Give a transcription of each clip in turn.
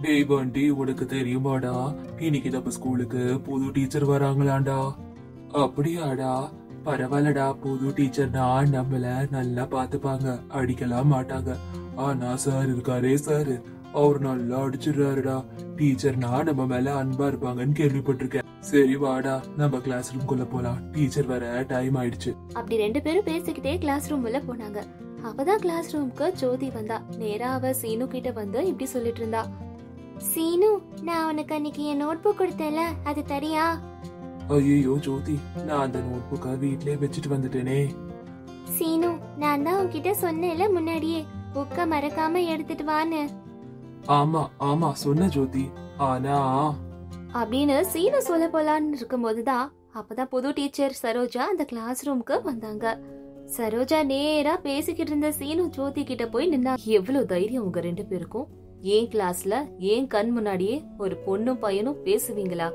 டேய் பண்டி, உனக்கு தெரியுமாடா, இன்னைக்கு நம்ம ஸ்கூலுக்கு புது டீச்சர் வராங்களாண்டா. அப்படியாடா? பரவாயில்லடா. புது டீச்சர்னா நம்மள நல்லா பாத்துப்பாங்க, அடிக்கலாம் மாட்டாங்க. ஆனா சார் இருக்காரே சார், அவர் நல்லா அடிச்சிடுறாருடா. டீச்சர்னா நம்ம மேல அன்பா இருப்பாங்கன்னு கேள்விப்பட்டிருக்கேன். சரி வாடா, நம்ம கிளாஸ் ரூம்குள்ள போலாம், டீச்சர் வர டைம் ஆயிடுச்சு. அப்படி ரெண்டு பேரும் பேசிக்கிட்டே கிளாஸ் ரூம் உள்ள போனாங்க. அப்பதான் கிளாஸ் ரூம்க்கு ஜோதி வந்தா. நேரா அவ சீனு கிட்ட வந்து இப்படி சொல்லிட்டு இருந்தா. சீனு, நான் உனக்கு அன்னைக்கு என் நோட் புக் கொடுத்தேல, அது தரியா? ஐயோ ஜோதி, நான் அந்த நோட் புக்கை வீட்லயே வச்சுட்டு வந்துட்டேனே. சீனு, நான் தான் உன்கிட்ட சொன்னேன்ல முன்னாடியே, புக்க மறக்காம எடுத்துட்டு வான்னு. ஆமா ஆமா சொன்ன ஜோதி, ஆனா அப்படின்னு சீனு சொல்ல போலான்னு இருக்கும் போதுதான் அப்பதான் புது டீச்சர் சரோஜா அந்த கிளாஸ் ரூம்க்கு வந்தாங்க. சரோஜா நேரா பேசிக்கிட்டு இருந்த சீனு ஜோதி கிட்ட போய் நின்னா. எவ்வளவு தைரியம் உங்க ரெண்டு பேருக்கும்? ஏன் கிளாஸ்ல ஏன் கண் முன்னாடியே ஒரு பொண்ணும் பையனும் பேசுவீங்களா?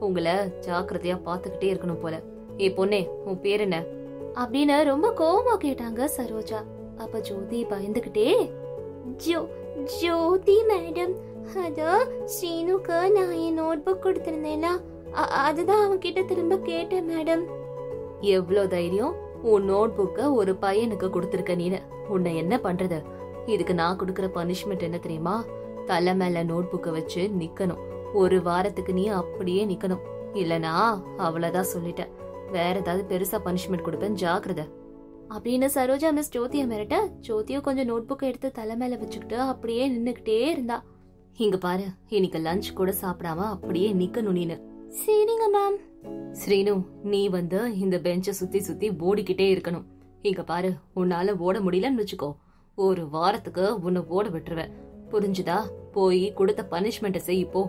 உங்களை ஜாக்கிரதையா பாத்துக்கிட்டே இருக்கணும் போல. ஏ பொண்ணே, உன் பேர் என்ன அப்படின்னு ரொம்ப கோவமா கேட்டாங்க சரோஜா. அப்ப ஜோதி பயந்துகிட்டே, ஜோதி மேடம், அதோ ஸ்ரீனுக்கு நான் என் நோட் புக் கொடுத்திருந்தேனா, அதுதான் அவன் கிட்ட திரும்ப கேட்டேன் மேடம். எவ்வளவு தைரியம் உன் நோட் புக்க ஒரு பையனுக்கு கொடுத்திருக்க நீனு. உன்னை என்ன பண்றது? இதுக்கு நான் கொடுக்கற பனிஷ்மெண்ட் என்ன தெரியுமா? தலை மேல நோட் புக்க வச்சு நிக்கணும். ஒரு வாரத்துக்கு நீ அப்படியே நிக்கணும். இல்லனா அவ்வளவுதான் சொல்லிட்டேன். வேற ஏதாவது பெருசா பனிஷ்மெண்ட் கொடுப்பேன், ஜாக்கிரதை அப்படின்னு சரோஜா மிஸ் ஜோதிய மிரட்ட. ஜோதியும் கொஞ்சம் நோட் புக்கை எடுத்து தலை மேல வச்சுக்கிட்டு அப்படியே நின்னுகிட்டே இருந்தா. இங்க பாரு, இன்னைக்கு லஞ்ச் கூட சாப்பிடாம அப்படியே நிக்கணும் நீனு. சரிங்க மேம். ஸ்ரீனு, நீ வந்து இந்த பெஞ்ச சுத்தி சுத்தி ஓடிக்கிட்டே இருக்கணும். இங்க பாரு, உன்னால ஓட முடியலன்னு வச்சுக்கோ, ஒரு வாரத்துக்கு உன்னை ஓட விட்டுருவேன், புரிஞ்சுதா? போய் கொடுத்த பனிஷ்மெண்ட் செய் போ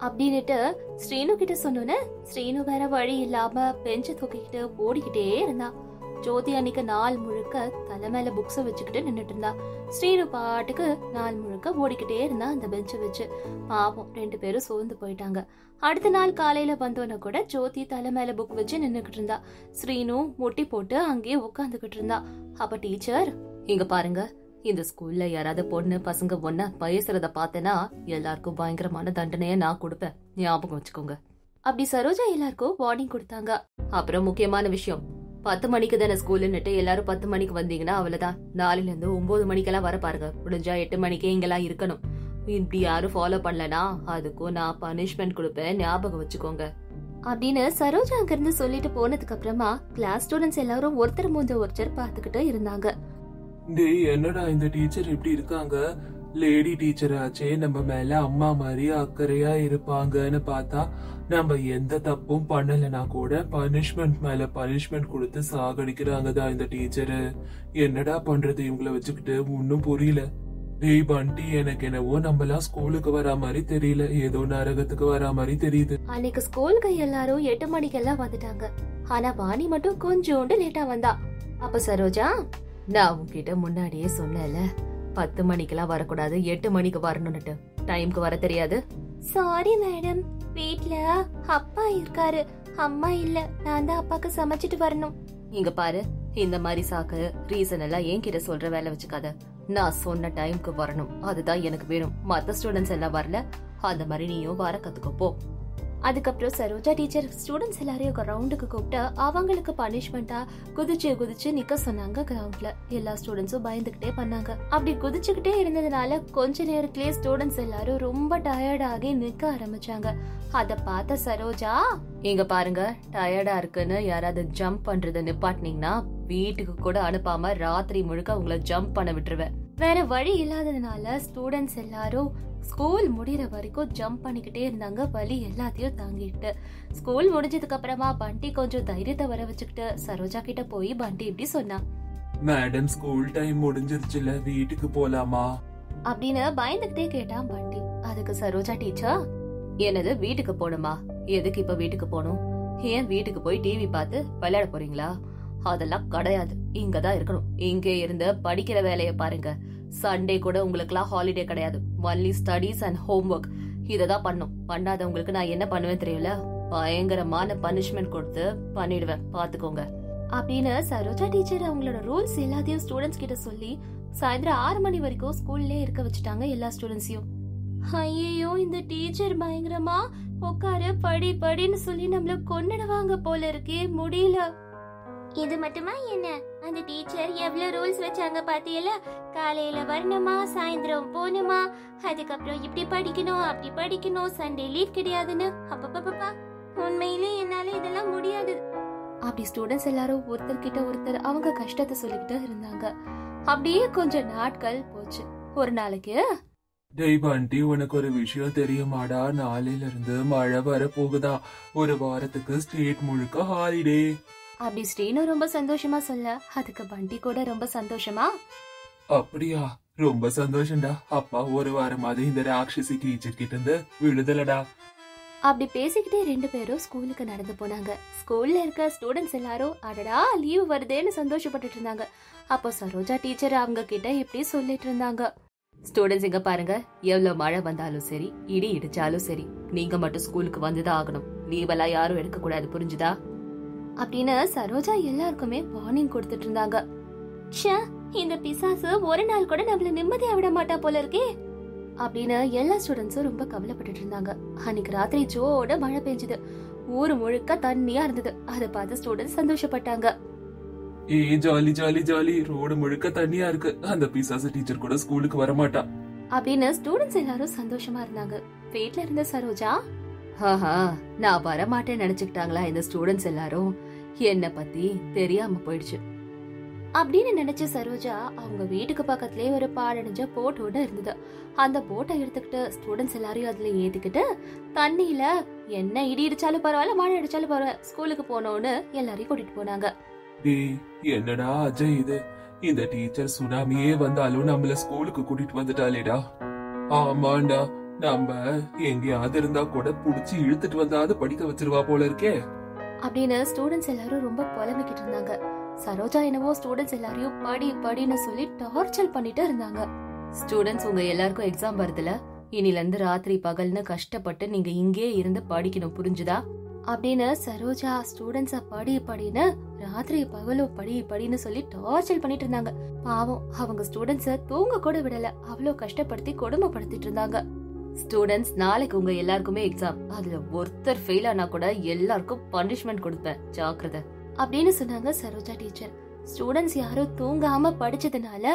அப்படின்னுட்டு ஸ்ரீனு கிட்ட சொன்னோன்னு ஸ்ரீனு வேற வழி இல்லாம பெஞ்ச தூக்கிக்கிட்டு ஓடிக்கிட்டே இருந்தா. ஜோதி அன்னைக்கு நாள் முழுக்க தலை மேல புக்ஸ வச்சுக்கிட்டு நின்னுட்டு இருந்தா. ஸ்ரீனு பாட்டுக்கு நாள் முழுக்க ஓடிக்கிட்டே இருந்தா அந்த பெஞ்ச வச்சு. பாவம், ரெண்டு பேரும் சோர்ந்து போயிட்டாங்க. அடுத்த நாள் காலையில வந்தோன்னு கூட ஜோதி தலை மேல புக் வச்சு நின்னுகிட்டு இருந்தா. ஸ்ரீனு முட்டி போட்டு அங்கேயே உட்காந்துகிட்டு இருந்தா. அப்ப டீச்சர், இங்க பாருங்க, இந்த ஸ்கூல்ல யாராவது பொண்ணு பசங்க ஒன்னா பேசுறத பார்த்தேன்னா எல்லாருக்கும் பயங்கரமான தண்டனைய நான் கொடுப்பேன், ஞாபகம் வச்சுக்கோங்க அப்படி சரோஜா எல்லாருக்கும் வார்னிங் கொடுத்தாங்க. அப்புறம் முக்கியமான விஷயம், 10 மணிக்கு தானே ஸ்கூல்னுட்டு எல்லாரும் 10 மணிக்கு வந்தீங்கன்னா அவ்வளவுதான். 4ல இருந்து 9 மணிக்கெல்லாம் வர பாருங்க. முடிஞ்சா 8 மணிக்கே இங்கெல்லாம் இருக்கணும். இப்படி யாரும் ஃபாலோ பண்ணலனா அதுக்கும் நான் பனிஷ்மெண்ட் கொடுப்பேன், ஞாபகம் வச்சுக்கோங்க அப்படின்னு சரோஜா அங்க இருந்து சொல்லிட்டு போனதுக்கு அப்புறமா கிளாஸ் ஸ்டூடெண்ட்ஸ் எல்லாரும் ஒருத்தர் மூஞ்ச ஒருத்தர் பாத்துக்கிட்டு இருந்தாங்க. டேய், என்னடா இந்த டீச்சர் இப்படி இருக்காங்க? லேடி டீச்சர் ஆச்சே, நம்ம மேல அம்மா மாதிரி அக்கறையா இருப்பாங்கன்னு பார்த்தா நம்ம எந்த தப்பும் பண்ணலனா கூட பனிஷ்மெண்ட் மேல பனிஷ்மெண்ட் கொடுத்து சாகடிக்கிறாங்க தான் இந்த டீச்சரு. என்னடா பண்றது இவங்கள வச்சுக்கிட்டு? ஒன்னும் புரியல. டேய் பண்டி, எனக்கு என்னவோ நம்மலாம் ஸ்கூலுக்கு வரா மாதிரி தெரியல, ஏதோ நரகத்துக்கு வரா மாதிரி தெரியுது. அன்னைக்கு ஸ்கூலுக்கு எல்லாரும் 8 மணிக்கெல்லாம் வந்துட்டாங்க. ஆனா வாணி மட்டும் கொஞ்சோண்டு லேட்டா வந்தா. அப்ப சரோஜா, நான் உன்கிட்ட முன்னாடியே சொன்னேன்ல, 10 மணிக்கெல்லாம் வரக்கூடாது, 8 மணிக்கு வரணும்னுட்டு. டைம்க்கு வர தெரியாது. சாரி மேடம், வீட்ல அப்பா இருக்காரு, அம்மா இல்ல, நான் தான் அப்பாக்கு சமைச்சிட்டு வரணும். இங்க பாரு, இந்த மாதிரி சாக்கு ரீசன் எல்லாம் என்கிட்ட சொல்ற வேலை வச்சுக்காத. நான் சொன்ன டைம்க்கு வரணும், அதுதான் எனக்கு வேணும். மத்த ஸ்டூடெண்ட்ஸ் எல்லாம் வரல, அந்த மாதிரி நீயும் வர கத்துக்கோ போ. அதுக்கப்புறம் சரோஜா டீச்சர் ஸ்டூடெண்ட்ஸ் எல்லாரையும் ரவுண்டுக்கு கூப்பிட்டு அவங்களுக்கு பனிஷ்மெண்டா குதிச்சு குதிச்சு நிக்க சொன்னாங்க. கிரவுண்ட்ல எல்லா ஸ்டூடெண்ட்ஸும் பயந்துகிட்டே பண்ணாங்க. அப்படி குதிச்சுக்கிட்டே இருந்ததுனால கொஞ்ச நேரத்திலேயே ஸ்டூடெண்ட்ஸ் எல்லாரும் ரொம்ப டயர்ட் ஆகி நிக்க ஆரம்பிச்சாங்க. அத பார்த்த சரோஜா, இங்க பாருங்க, டயர்டா இருக்குன்னு யாராவது ஜம்ப் பண்றத நிப்பாட்டினீங்கன்னா வீட்டுக்கு கூட அனுப்பாம ராத்திரி முழுக்க உங்களை ஜம்ப் பண்ண விட்டுருவேன். வேற வழி இல்லாததுனால ஸ்டூடெண்ட்ஸ் எல்லாரும் ஸ்கூல் முடிகிற வரைக்கும் ஜம்ப் பண்ணிக்கிட்டே இருந்தாங்க, வலி எல்லாத்தையும் தாங்கிட்டு. ஸ்கூல் முடிஞ்சதுக்கு அப்புறமா பண்டி கொஞ்சம் தைரியத்தை வர வச்சுக்கிட்டு சரோஜா கிட்ட போய் பண்டி இப்படி சொன்னா. மேடம், ஸ்கூல் டைம் முடிஞ்சிருச்சுல, வீட்டுக்கு போலாமா அப்படின்னு பயந்துகிட்டே கேட்டான் பண்டி. அதுக்கு சரோஜா டீச்சர், என்னது வீட்டுக்கு போகணுமா? எதுக்கு இப்ப வீட்டுக்கு போகணும்? ஏன் வீட்டுக்கு போய் டிவி பார்த்து விளையாட போறீங்களா? அதெல்லாம் கிடையாது, இங்கதான் இருக்கணும். இங்கே இருந்து படிக்கிற வேலைய பாருங்க. சண்டே கூட உங்களுக்கு எல்லாம் ஹாலிடே கிடையாது. Only studies and homework. இததான் பண்ணும். பண்ணாதவங்களுக்கு நான் என்ன பண்ணுவேன் தெரியல, பயங்கரமான பனிஷ்மெண்ட் கொடுத்து பண்ணிடுவேன், பாத்துக்கோங்க அப்படின்னு சரோஜா டீச்சர் அவங்களோட ரூல்ஸ் எல்லாத்தையும் ஸ்டூடெண்ட்ஸ் கிட்ட சொல்லி சாயந்தரம் 6 மணி வரைக்கும் ஸ்கூல்லே இருக்க வச்சுட்டாங்க எல்லா ஸ்டூடெண்ட்ஸையும். ஐயோ, இந்த டீச்சர் பயங்கரமா உட்காரு படி படின்னு சொல்லி நம்மள கொன்னுடுவாங்க போல இருக்கே, முடியல. இது மட்டுமா என்ன, அந்த டீச்சர் எவ்வளவு ரூல்ஸ் வச்சாங்க பாத்தியல. காலையில வரணுமா, சாயந்தரம் போகணுமா, அதுக்கப்புறம் இப்படி படிக்கணும் அப்படி படிக்கணும், சண்டே லீவ் கிடையாதுன்னு. அப்பப்பா, உண்மையிலே என்னால இதெல்லாம் முடியாது. அப்படி ஸ்டூடெண்ட்ஸ் எல்லாரும் ஒருத்தர் கிட்ட ஒருத்தர் அவங்க கஷ்டத்தை சொல்லிக்கிட்டு இருந்தாங்க. அப்படியே கொஞ்சம் நாட்கள் போச்சு. ஒரு நாளைக்கு, டேய் பண்டி, உனக்கு ஒரு விஷயம் தெரியுமாடா? நாளையில இருந்து மழை வர போகுதா. ஒரு வாரத்துக்கு ஸ்டேட் முழுக்க ஹாலிடே. அப்படி ஸ்ரீனு ரொம்ப சந்தோஷமா சொல்ல, அதுக்கு பண்டி கூட ரொம்ப சந்தோஷமா, அப்படியா, ரொம்ப சந்தோஷம்டா. அப்பா ஒரு வாரமாவது இந்த ராட்சசி டீச்சர் கிட்ட இருந்து விடுதலடா. அப்படி பேசிக்கிட்டே ரெண்டு பேரும் ஸ்கூலுக்கு நடந்து போனாங்க. ஸ்கூல்ல இருக்க ஸ்டூடெண்ட்ஸ் எல்லாரும் அடடா லீவ் வருதேன்னு சந்தோஷப்பட்டுட்டு இருந்தாங்க. அப்போ சரோஜா டீச்சர் அவங்க கிட்ட இப்படி சொல்லிட்டு இருந்தாங்க. ஸ்டூடெண்ட்ஸ் இங்க பாருங்க, எவ்வளவு மழை வந்தாலும் சரி, இடி இடிச்சாலும் சரி, நீங்க மட்டும் ஸ்கூலுக்கு வந்துதான் ஆகணும். லீவ் எல்லாம் யாரும் எடுக்க கூடாது, புரிஞ்சுதா? அப்படின்னு சரோஜா எல்லாருக்குமே வார்னிங் கொடுத்துட்டு இருந்தாங்க. இந்த பிசாசு ஒரு நாள் கூட நம்மள நிம்மதியா விட மாட்டா போல இருக்கே அப்படின்னு எல்லா ஸ்டூடெண்ட்ஸும் ரொம்ப கவலைப்பட்டுட்டு இருந்தாங்க. அன்னைக்கு ராத்திரி ஜோட மழை பெஞ்சது. ஊரு முழுக்க தண்ணியா இருந்தது. அதை பார்த்து ஸ்டூடெண்ட்ஸ் சந்தோஷப்பட்டாங்க. ஜாலி ஜாலி ஜாலி, ரோடு முழுக்க தண்ணியா இருக்கு. அந்த பிசாசு டீச்சர் கூட ஸ்கூலுக்கு வரமாட்டா அப்படின்னு ஸ்டூடெண்ட்ஸ் எல்லாரும் சந்தோஷமா இருந்தாங்க. வீட்ல இருந்த சரோஜா, ஆஹா, நான் வரமாட்டேன்னு நினைச்சுக்கிட்டாங்களா இந்த ஸ்டூடெண்ட்ஸ் எல்லாரும், என்ன பத்தி தெரியாம போயிடுச்சு அப்படின்னு நினைச்ச சரோஜா அவங்க வீட்டுக்கு பக்கத்துலயே ஒரு பாழடைஞ்ச போட்டோட இருந்தது. அந்த போட்டை எடுத்துக்கிட்டு ஸ்டூடெண்ட்ஸ் எல்லாரையும் அதுல ஏத்திக்கிட்டு தண்ணியில என்ன இடி இடிச்சாலும் பரவாயில்ல, மழை அடிச்சாலும் பரவாயில்ல, ஸ்கூலுக்கு போனோன்னு எல்லாரையும் கூட்டிட்டு போனாங்க. என்னடா அஜய் இது, இந்த டீச்சர் சுனாமியே வந்தாலும் நம்மள ஸ்கூலுக்கு கூட்டிட்டு வந்துட்டாலேடா. ஆமாண்டா, நம்ம எங்கேயாவது இருந்தா கூட புடிச்சு இழுத்துட்டு வந்தாது படிக்க வச்சிருவா போல இருக்கே அப்படின்னு ஸ்டூடெண்ட்ஸ் எல்லாரும் ரொம்ப புலம்பிக்கிட்டு இருந்தாங்க. சரோஜா என்னவோ ஸ்டூடெண்ட்ஸ் எல்லாரையும் படி படின்னு சொல்லி டார்ச்சர் பண்ணிட்டு இருந்தாங்க. ஸ்டூடெண்ட்ஸ், உங்க எல்லாருக்கும் எக்ஸாம் வருதுல, இனில இருந்து ராத்திரி பகல்னு கஷ்டப்பட்டு நீங்க இங்கே இருந்து படிக்கணும், புரிஞ்சுதா? அப்படின்னு சரோஜா ஸ்டூடெண்ட்ஸ படி படின்னு ராத்திரி பகலும் படி படின்னு சொல்லி டார்ச்சர் பண்ணிட்டு இருந்தாங்க. பாவம், அவங்க ஸ்டூடெண்ட்ஸ தூங்க கூட விடல, அவ்வளவு கஷ்டப்படுத்தி கொடுமைப்படுத்திட்டு இருந்தாங்க. ஸ்டூடெண்ட்ஸ், நாளைக்கு உங்க எல்லாருக்குமே எக்ஸாம். அதுல ஒருத்தர் ஃபெயில் ஆனா கூட எல்லாருக்கும் பனிஷ்மெண்ட் கொடுப்பேன், ஜாக்கிரதை அப்படின்னு சொன்னாங்க சரோஜா டீச்சர். ஸ்டூடெண்ட்ஸ் யாரும் தூங்காம படிச்சதுனால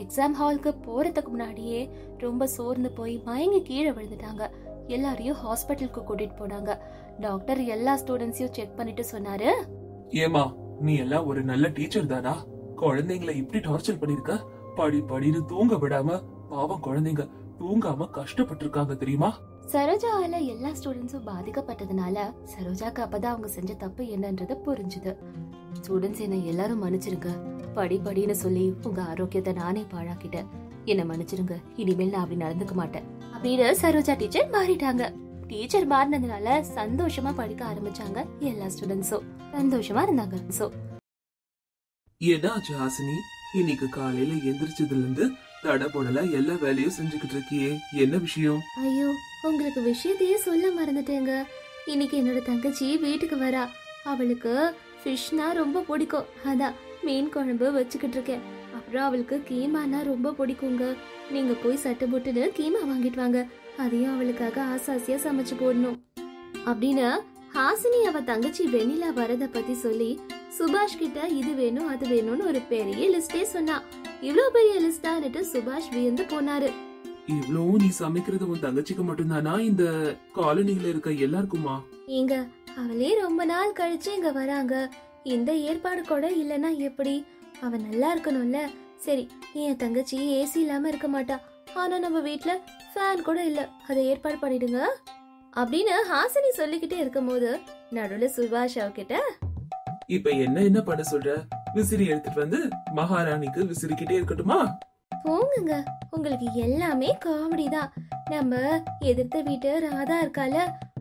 எக்ஸாம் ஹாலுக்கு போறதுக்கு முன்னாடியே ரொம்ப சோர்ந்து போய் மயங்கி கீழே விழுந்துட்டாங்க. எல்லாரையும் ஹாஸ்பிட்டலுக்கு கூட்டிட்டு போனாங்க. டாக்டர் எல்லா ஸ்டூடெண்ட்ஸையும் செக் பண்ணிட்டு சொன்னாரு, ஏமா, நீ எல்லாம் ஒரு நல்ல டீச்சர் தானா? குழந்தைங்களை இப்படி டார்ச்சர் பண்ணிருக்க, படி படின்னு தூங்க விடாம. பாவம், குழந்தைங்க தூங்காம கஷ்டப்பட்டு இருக்காங்க தெரியுமா? சரோஜாவால எல்லா ஸ்டூடெண்ட்ஸும் பாதிக்கப்பட்டதுனால சரோஜாக்கு அப்பதான் அவங்க செஞ்ச தப்பு என்னன்றது புரிஞ்சுது. ஸ்டூடெண்ட்ஸ், என்ன எல்லாரும் மன்னிச்சிருங்க. படி படின்னு சொல்லி உங்க ஆரோக்கியத்தை நானே பாழாக்கிட்டேன், என்ன மன்னிச்சிருங்க. இனிமேல் நான் அப்படி நடந்துக்க மாட்டேன் அப்படின்னு சரோஜா டீச்சர் மாறிட்டாங்க. டீச்சர் மாறினதுனால சந்தோஷமா படிக்க ஆரம்பிச்சாங்க. எல்லா ஸ்டூடெண்ட்ஸும் சந்தோஷமா இருந்தாங்க. என்னாச்சு ஹாசினி, இன்னைக்கு காலையில எந்திரிச்சதுல இருந்து தடபுடல எல்லா வேலையும் செஞ்சுக்கிட்டு இருக்கியே, என்ன விஷயம்? ஐயோ, உங்களுக்கு விஷயத்தையே சொல்ல மறந்துட்டேங்க. இன்னைக்கு என்னோட தங்கச்சி வீட்டுக்கு வரா. அவளுக்கு ஃபிஷ்னா ரொம்ப பிடிக்கும். அதான் மீன் குழம்பு வச்சுக்கிட்டு இருக்கேன். அப்புறம் அவளுக்கு கீமானா ரொம்ப பிடிக்குங்க. நீங்க போய் சட்டை போட்டுன்னு கீமா வாங்கிட்டு வாங்க. அதையும் அவளுக்காக ஆசாசியா சமைச்சு போடணும் அப்படின்னு ஹாசினி அவ தங்கச்சி வெண்ணிலா வரத பத்தி சொல்லி சுபாஷ் கிட்ட இது வேணும் அது வேணும்னு ஒரு பெரிய லிஸ்டே சொன்னா. இவ்வளவு பெரிய லிஸ்டான்னுட்டு சுபாஷ் வியந்து போனாரு. இவ்வளவு நீ சமைக்கிறது உன் தங்கச்சிக்கு மட்டும்தானா, இந்த காலனில இருக்க எல்லாருக்குமா? ஏங்க, அவளே ரொம்ப நாள் கழிச்சு இங்க வராங்க. இந்த ஏற்பாடு கூட இல்லனா எப்படி? அவ நல்லா இருக்கணும்ல. சரி, என் தங்கச்சி ஏசி இல்லாம இருக்க மாட்டா. ஆனா நம்ம வீட்ல ஃபேன் கூட இல்ல, அதை ஏற்பாடு பண்ணிடுங்க அப்படின்னு ஹாசினி சொல்லிக்கிட்டே இருக்கும் போது நடுவுல சுபாஷ் அவகிட்ட, இப்ப என்ன பண்ண சொல்ற? விசிறி எடுத்துட்டு வந்து மகாராணிக்கு விசிறிக்கிட்டே இருக்கட்டுமா? போங்க, உங்களுக்கு எல்லாமே காமெடி தான். நம்ம எதிர்த்த வீட்டு ராதா இருக்கால,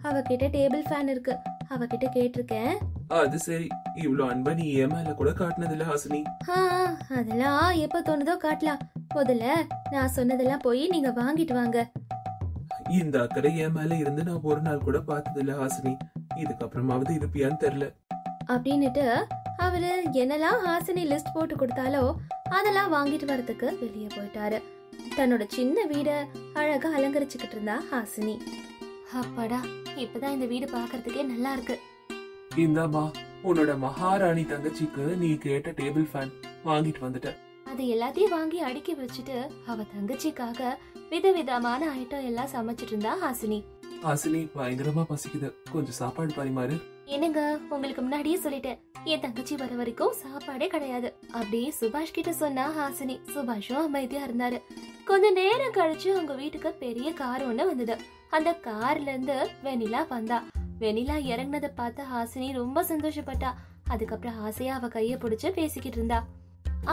அவகிட்ட டேபிள் ஃபேன் இருக்கு, அவகிட்ட கேட்டிருக்கேன். அது சரி, இவ்ளோ அன்பா நீ என் மேல கூட காட்டினது இல்ல ஹாசினி. அதெல்லாம் எப்ப தோணுதோ காட்டலாம். முதல்ல நான் சொன்னதெல்லாம் போய் நீங்க வாங்கிட்டு வாங்க. இந்த அக்கறை என் மேல இருந்து நான் ஒரு நாள் கூட பார்த்தது இல்ல ஹாசினி. இதுக்கப்புறமாவது இருப்பியான்னு தெரியல அப்படின்னுட்டு அவரு என்னெல்லாம் ஹாசினி லிஸ்ட் போட்டு கொடுத்தாலோ அதெல்லாம் வாங்கிட்டு வரதுக்கு வெளியே போயிட்டாரு. தன்னோட சின்ன வீட அழகா அலங்கரிச்சுக்கிட்டு இருந்தா ஹாசினி. அப்பாடா, இப்பதான் இந்த வீடு பாக்குறதுக்கே நல்லா இருக்கு. இந்தாமா உன்னோட மகாராணி தங்கச்சிக்கு நீ கேட்ட டேபிள் ஃபேன் வாங்கிட்டு வந்துட்ட. அது எல்லாத்தையும் வாங்கி அடுக்கி வச்சுட்டு அவ தங்கச்சிக்காக விதவிதமான ஐட்டம் எல்லாம் சமைச்சிட்டு இருந்தா ஹாசினி. ஹாசினி, பயங்கரமா பசிக்குது, கொஞ்சம் சாப்பாடு பரிமாறு. என்னங்க, உங்களுக்கு முன்னாடியே சொல்லிட்டேன், என் தங்கச்சி வர வரைக்கும் சாப்பாடே கிடையாது அப்படி சுபாஷ் கிட்ட சொன்னா ஹாசினி. சுபாஷும் அமைதியா இருந்தாரு. கொஞ்ச நேரம் கழிச்சு அவங்க வீட்டுக்கு பெரிய கார் ஒண்ணு வந்தது. அந்த கார்ல இருந்து வெனிலா வந்தா. வெனிலா இறங்கினத பார்த்து ஹாசினி ரொம்ப சந்தோஷப்பட்டா. அதுக்கப்புறம் ஆசையா அவ கைய பிடிச்சு பேசிக்கிட்டு இருந்தா.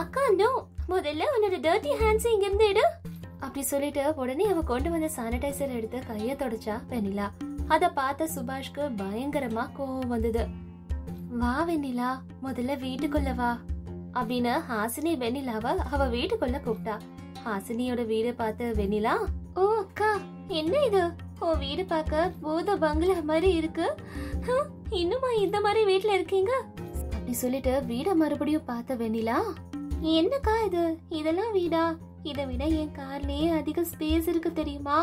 அக்கா, நோ, முதல்ல உன்னோட டர்ட்டி ஹேண்ட்ஸ் இங்க இருந்து எடு அப்படி சொல்லிட்டு உடனே அவ கொண்டு வந்த சானிடைசர் எடுத்து கைய தொடச்சா வெனிலா. அத பார்த்த சுபாஷ்க்கு பயங்கரமா கோவம் வந்தது. வா வெண்ணிலா, முதல்ல வீட்டுக்குள்ள வா அப்படின்னு ஹாசினி வெண்ணிலாவ அவ வீட்டுக்குள்ள கூப்பிட்டா. ஹாசினியோட வீடு பார்த்த வெண்ணிலா, ஓ அக்கா, என்ன இது, உன் வீடு பார்க்க பூத பங்களா மாதிரி இருக்கு, இன்னுமா இந்த மாதிரி வீட்டுல இருக்கீங்க அப்படி சொல்லிட்டு வீட மறுபடியும் பார்த்த வெண்ணிலா, என்னக்கா இது, இதெல்லாம் வீடா, இதை விட என் கார்லயே அதிக ஸ்பேஸ் இருக்கு தெரியுமா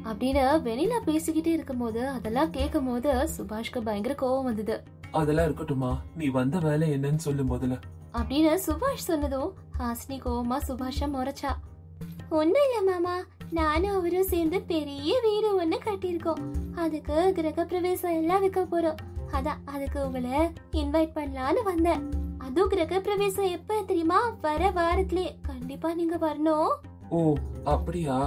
அப்படின்னு வெண்ணிலா பேசிக்கிட்டே இருக்கும் போது அதெல்லாம் கேட்கும் போது சுபாஷ்க்கு பயங்கர கோவம் வந்தது. அதெல்லாம் இருக்கட்டுமா, நீ வந்த வேலை என்னன்னு சொல்லு முதல்ல அப்படின்னு சுபாஷ் சொன்னதும் ஹாசினி கோவமா சுபாஷ முறைச்சா. ஒண்ணும் இல்ல மாமா, நானும் அவரும் சேர்ந்து பெரிய வீடு ஒண்ணு கட்டியிருக்கோம். அதுக்கு கிரக பிரவேசம் எல்லாம் வைக்க போறோம். அதான் அதுக்கு உங்களை இன்வைட் பண்ணலான்னு வந்தேன். அதுவும் கிரக பிரவேசம் எப்ப தெரியுமா, வர வாரத்திலே, கண்டிப்பா நீங்க வரணும். ஓ அப்படியா?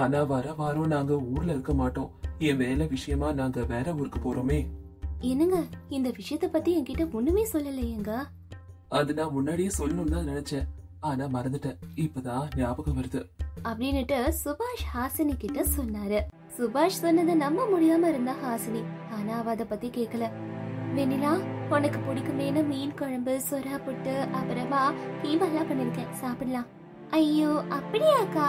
ஆனா வர வாரம் நாங்க ஊர்ல இருக்க மாட்டோம். என் வேலை விஷயமா நாங்க வேற ஊருக்கு போறோமே. என்னங்க, இந்த விஷயத்த பத்தி என்கிட்ட ஒண்ணுமே சொல்லலையேங்க. அது நான் முன்னாடியே சொல்லணும்னு தான் நினைச்சேன், ஆனா மறந்துட்டேன், இப்பதான் ஞாபகம் வருது அப்படின்னுட்டு சுபாஷ் ஹாசினி கிட்ட சொன்னாரு. சுபாஷ் சொன்னதை நம்ப முடியாம இருந்தா ஹாசினி. ஆனா அவ அத பத்தி கேக்கல. வெண்ணிலா, உனக்கு பிடிக்குமேனு மீன் குழம்பு, சொரா புட்டு, அப்புறமா கீமெல்லாம் பண்ணிருக்கேன், சாப்பிடலாம். ஐயோ அப்படியாக்கா?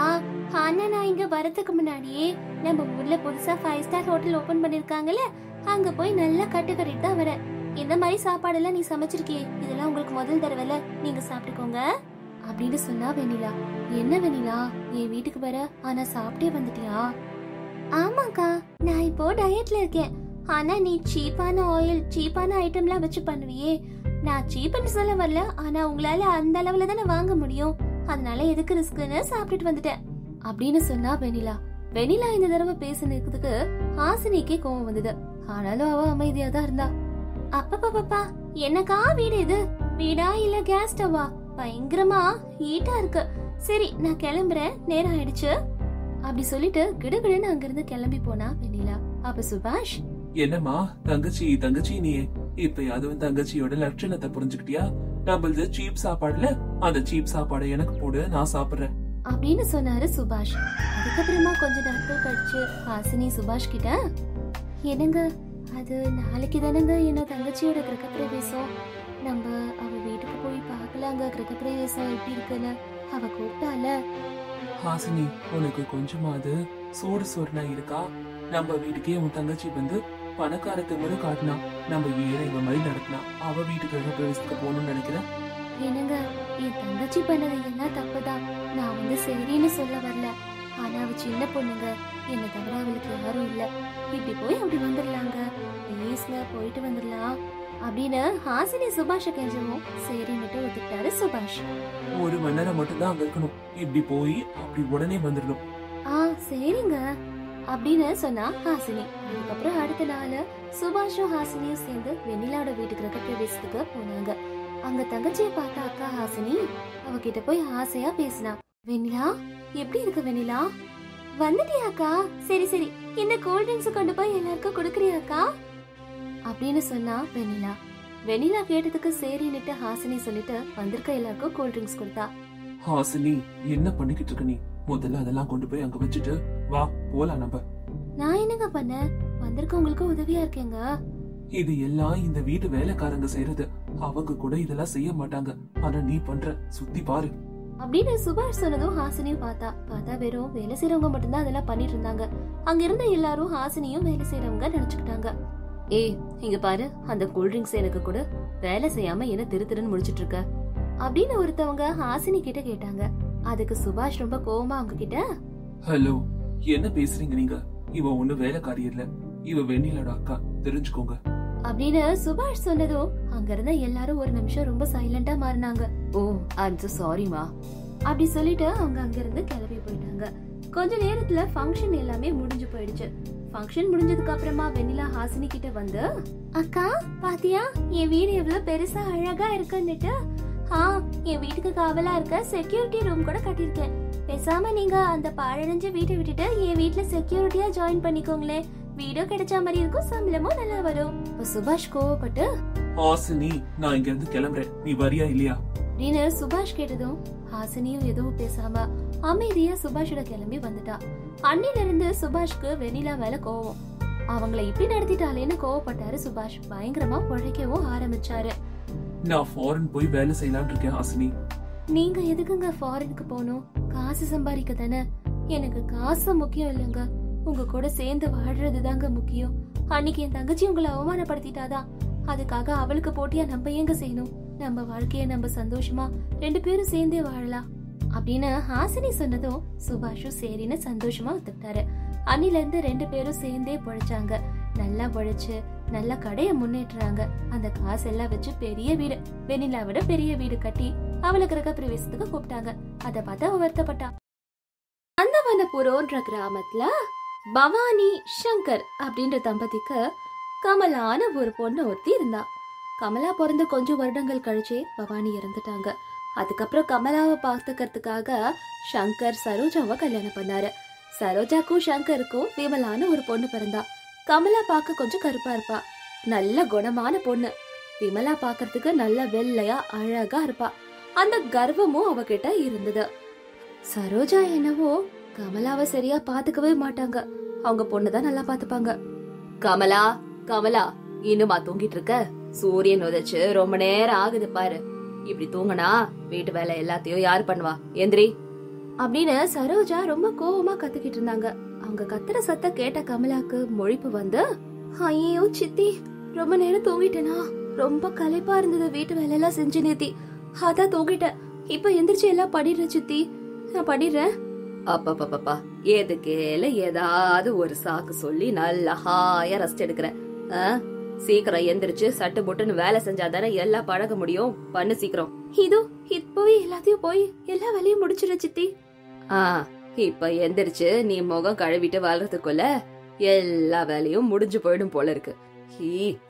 ஆனா நான் இங்க வரதுக்கு முன்னாடியே நம்ம ஊர்ல புதுசா 5 ஸ்டார் ஹோட்டல் ஓபன் பண்ணிருக்காங்கல்ல, அங்க போய் நல்லா கட்டு கட்டிட்டு தான் வரேன். இந்த மாதிரி சாப்பாடெல்லாம் நீ சமைச்சிருக்கியே, இதெல்லாம் உங்களுக்கு முதல் தடவைல, நீங்க சாப்பிட்டுக்கோங்க அப்படின்னு சொன்னா வெண்ணிலா. என்ன வெண்ணிலா, என் வீட்டுக்கு வர, ஆனா சாப்பிட்டே வந்துட்டியா? ஆமாக்கா, நான் இப்போ டயட்ல இருக்கேன். ஆனா நீ சீப்பான ஆயில், சீப்பான ஐட்டம்லாம் வச்சு பண்ணுவியே. நான் சீப்னு சொல்ல வரல, ஆனா உங்களால அந்த அளவுல தானே வாங்க முடியும், அதனால எதுக்கு ரிஸ்க்னு சாப்பிட்டுட்டு வந்துட்டேன் அப்படின்னு சொன்னா வெண்ணிலா. வெண்ணிலா இந்த தடவை பேசினதுக்கு ஹாசினிக்கே கோவம் வந்தது. ஆனாலும் அவ அமைதியா தான் இருந்தா. அப்பா, என்னக்கா வீடு இது, வீடா இல்ல கேஸ் ஸ்டவ்வா? பயங்கரமா ஹீட்டா இருக்கு. சரி நான் கிளம்புறேன், நேரம் ஆயிடுச்சு அப்படி சொல்லிட்டு கிடுகிடுன்னு அங்கிருந்து கிளம்பி போனா வெண்ணிலா. அப்ப சுபாஷ், என்னம்மா தங்கச்சி நீ இப்ப அதுவும் தங்கச்சியோட லட்சணத்தை புரிஞ்சுக்கிட்டியா? நம்மளது சீப் சாப்பாடுல அந்த சீப் சாப்பாடை எனக்கு போடு, நான் சாப்பிடுறேன் அப்படின்னு சொன்னாரு சுபாஷ். அதுக்கப்புறமா கொஞ்ச நாட்கள் கழிச்சு ஹாசினி சுபாஷ் கிட்ட, என்னங்க, அது நாளைக்கு தானங்க என்ன தங்கச்சியோட கிரக பிரவேசம், நம்ம அவ வீட்டுக்கு போய் பாக்கலாங்க, கிரக பிரவேசம் எப்படி இருக்குன்னு அவ கூப்பிட்டால. ஹாசினி, உனக்கு கொஞ்சமாவது சோறுனா இருக்கா? நம்ம வீட்டுக்கே உன் தங்கச்சி வந்து பணக்காரத்தை முறை காட்டினா, நம்ம ஏழைங்க மாதிரி நடத்தினா, அவ வீட்டுக்கு பிரவேசத்துக்கு போகணும்னு நினைக்கிறேன். என்னங்க, என் தங்கச்சி பண்ணது எல்லாம் தப்புதான், நான் வந்து சரின்னு சொல்ல வரல. ஆனா அவ சின்ன பொண்ணுங்க, என்ன தவிர அவளுக்கு யாரும் இல்ல. இப்படி போய் அப்படி வந்துடலாங்க, ப்ளீஸ்ங்க போயிட்டு வந்துடலாம் அப்படின்னு ஹாசினி சுபாஷ கெஞ்சவும் சரின்னுட்டு ஒத்துக்கிட்டாரு சுபாஷ். 1 மணி நேரம் மட்டும் தான் அங்க இருக்கணும், இப்படி போய் அப்படி உடனே வந்துடணும். சரிங்க அப்படின்னு சொன்னா ஹாசினி. அதுக்கப்புறம் அடுத்த நாள் சுபாஷும் ஹாசினியும் சேர்ந்து வெண்ணிலாவோட வீட்டுக்கு கிரக பிரவேசத்துக்கு போனாங்க. அங்க தங்கச்சிய பார்த்த அக்கா ஹாசினி அவகிட்ட போய் ஆசையா பேசினா. வெண்ணிலா, எப்படி இருக்கு வெண்ணிலா? வந்துட்டியாக்கா? சரி, இந்த கூல் ட்ரிங்க்ஸ் கொண்டு போய் எல்லாருக்கும் கொடுக்கறியாக்கா அப்படின்னு சொன்னா வெண்ணிலா. வெண்ணிலா கேட்டதுக்கு சரின்னுட்டு ஹாசினி சொல்லிட்டு வந்திருக்க எல்லாருக்கும் கூல் ட்ரிங்க்ஸ் கொடுத்தா. ஹாசினி, என்ன பண்ணிக்கிட்டு இருக்க நீ? முதல்ல அதெல்லாம் கொண்டு போய் அங்க வச்சுட்டு வா, போலாம் நம்ம. நான் என்னங்க பண்ண, வந்திருக்கவங்களுக்கு உதவியா இருக்கேங்க. இது எல்லாம் இந்த வீட்டு வேலைக்காரங்க செய்யறது, அவங்க கூட இதெல்லாம் செய்ய மாட்டாங்க, ஆனா நீ பண்ற, சுத்தி பாரு அப்படின்னு சுபாஷ் சொன்னதும் ஹாசினியும் பார்த்தா வெறும் வேலை செய்யறவங்க மட்டும்தான் அதெல்லாம் பண்ணிட்டு இருந்தாங்க. அங்க இருந்த எல்லாரும் ஹாசினியும் வேலை செய்யறவங்க நினைச்சுக்கிட்டாங்க. ஏய், இங்க பாரு, அந்த கூல் ட்ரிங்க்ஸ் எனக்கு கூட, வேலை செய்யாம என்ன திருன்னு முடிச்சிட்டு இருக்க அப்படின்னு ஒருத்தவங்க ஹாசினி கிட்ட கேட்டாங்க. அதுக்கு சுபாஷ் ரொம்ப கோவமா அவங்க கிட்ட, ஹலோ, என்ன பேசுறீங்க நீங்க? இவ ஒண்ணு வேலைக்காரி இல்ல, இவ வெண்ணிலோட அக்கா, தெரிஞ்சுக்கோங்க அப்படின்னு சுபாஷ் சொன்னதும் அங்க இருந்த எல்லாரும் ஒரு நிமிஷம் ரொம்ப சைலண்டா மாறினாங்க. ஓ, ஐம் சோ சாரிமா அப்படி சொல்லிட்டு அவங்க அங்க இருந்து கிளம்பி போயிட்டாங்க. கொஞ்ச நேரத்துல ஃபங்க்ஷன் எல்லாமே முடிஞ்சு போயிடுச்சு. ஃபங்க்ஷன் முடிஞ்சதுக்கு அப்புறமா வெண்ணிலா ஹாசினி கிட்ட வந்து, அக்கா பாத்தியா என் வீடு எவ்வளவு பெருசா அழகா இருக்குன்னுட்டு. என் வீட்டுக்கு காவலா இருக்க செக்யூரிட்டி ரூம் கூட கட்டிருக்கேன். பேசாம நீங்க அந்த பாழடைஞ்ச வீட்டை விட்டுட்டு என் வீட்டுல செக்யூரிட்டியா ஜாயின் பண்ணிக்கோங்களே. வீடும் கிடைச்ச மாதிரி இருக்கும், சம்பளமும் நல்லா வரும். சுபாஷ் கோவப்பட்டு, ஹாசினி, நான் இங்க இருந்து கிளம்புறேன், நீ வரியா இல்லையா அப்படின்னு சுபாஷ் கேட்டதும் ஹாசினியும் எதுவும் பேசாம அமைதியா சுபாஷோட கிளம்பி வந்துட்டா. அன்னில இருந்து சுபாஷ்க்கு வெண்ணிலா மேல கோவம். அவங்கள இப்படி நடத்திட்டாலேன்னு கோவப்பட்டாரு சுபாஷ். பயங்கரமா உழைக்கவும் ஆரம்பிச்சாரு. நான் ஃபாரின் போய் வேலை செய்யலாம்னு இருக்கேன் ஹாசினி. நீங்க எதுக்குங்க ஃபாரினுக்கு போகணும்? காசு சம்பாதிக்க தானே. எனக்கு காசு முக்கியம் இல்லைங்க, உங்க கூட சேர்ந்து வாழ்றது தாங்க முக்கியம். அன்னைக்கு என் தங்கச்சி உங்களை அவமானப்படுத்திட்டாதான், அதுக்காக அவளுக்கு போட்டியா நம்ம ஏங்க செய்யணும்? நம்ம வாழ்க்கைய நம்ம சந்தோஷமா 2 பேரும் சேர்ந்தே வாழலாம் அப்படின்னு ஹாசினி சொன்னதும் சுபாஷும் சரின்னு சந்தோஷமா ஒத்துக்கிட்டாரு. அன்னில இருந்து 2 பேரும் சேர்ந்தே பொழைச்சாங்க. நல்லா பொழைச்சு நல்ல கடைய முன்னேற்றாங்க. அந்த காசு எல்லாம் வச்சு பெரிய வீடு, வெண்ணிலா விட பெரிய வீடு கட்டி அவளுக்கு இருக்க பிரவேசத்துக்கு கூப்பிட்டாங்க. அத பார்த்து அவ வருத்தப்பட்டா. அந்தவனபுரோன்ற கிராமத்துல பவானி சங்கர் அப்படின்ற தம்பதிக்கு கமலான ஒரு பொண்ணு ஒருத்தி இருந்தா. கமலா பிறந்த கொஞ்சம் வருடங்கள் கழிச்சே பவானி இறந்துட்டாங்க. அதுக்கப்புறம் கமலாவை பார்த்துக்கிறதுக்காக சங்கர் சரோஜாவை கல்யாணம் பண்ணாரு. சரோஜாக்கும் சங்கருக்கும் விமலான ஒரு பொண்ணு பிறந்தா. கமலா பார்க்க கொஞ்சம் கருப்பா இருப்பா, நல்ல குணமான பொண்ணு. விமலா பாக்கிறதுக்கு நல்ல வெள்ளையா அழகா இருப்பா. அந்த கர்வமும் அவகிட்ட இருந்தது. சரோஜா என்னவோ கமலாவை சரியா பாத்துக்கவே மாட்டாங்க. அவங்க பொண்ணுதான் நல்லா பாத்துப்பாங்க. கமலா, கமலா, இன்னுமா தூங்கிட்டு இருக்க? சூரியன் உதைச்சு ரொம்ப நேரம் ஆகுது பாரு. இப்படி தூங்கினா வீட்டு வேலை எல்லாத்தையும் யாரு பண்ணுவா? எந்திரி அப்படின்னு சரோஜா ரொம்ப கோவமா கத்துக்கிட்டு இருந்தாங்க. அவங்க கத்துற சத்த கேட்ட கமலாக்கு முழிப்பு வந்து, ஐயோ சித்தி, ரொம்ப நேரம் தூங்கிட்டேனா? ரொம்ப களைப்பா இருந்தது, வீட்டு வேலை எல்லாம் செஞ்சு நேத்தி, அதான் தூங்கிட்டேன். இப்ப எந்திரிச்சு எல்லாம் படிடுறேன் சித்தி, நான் படிடுறேன். அப்பா, எதுக்கேல ஏதாவது ஒரு சாக்கு சொல்லி நல்லா ஹாயா ரெஸ்ட் எடுக்கிறேன். சீக்கிரம் எந்திரிச்சு சட்டு புட்டுன்னு வேலை செஞ்சாதானே எல்லாம் பழக முடியும். பண்ணு சீக்கிரம். இதோ இப்பவே எல்லாத்தையும் போய் எல்லா வேலையும் முடிச்சிட சித்தி. இப்ப எந்திரிச்சு நீ முகம் கழுவிட்டு வளர்றதுக்குள்ள எல்லா வேலையும் முடிஞ்சு போயிடும் போல இருக்கு.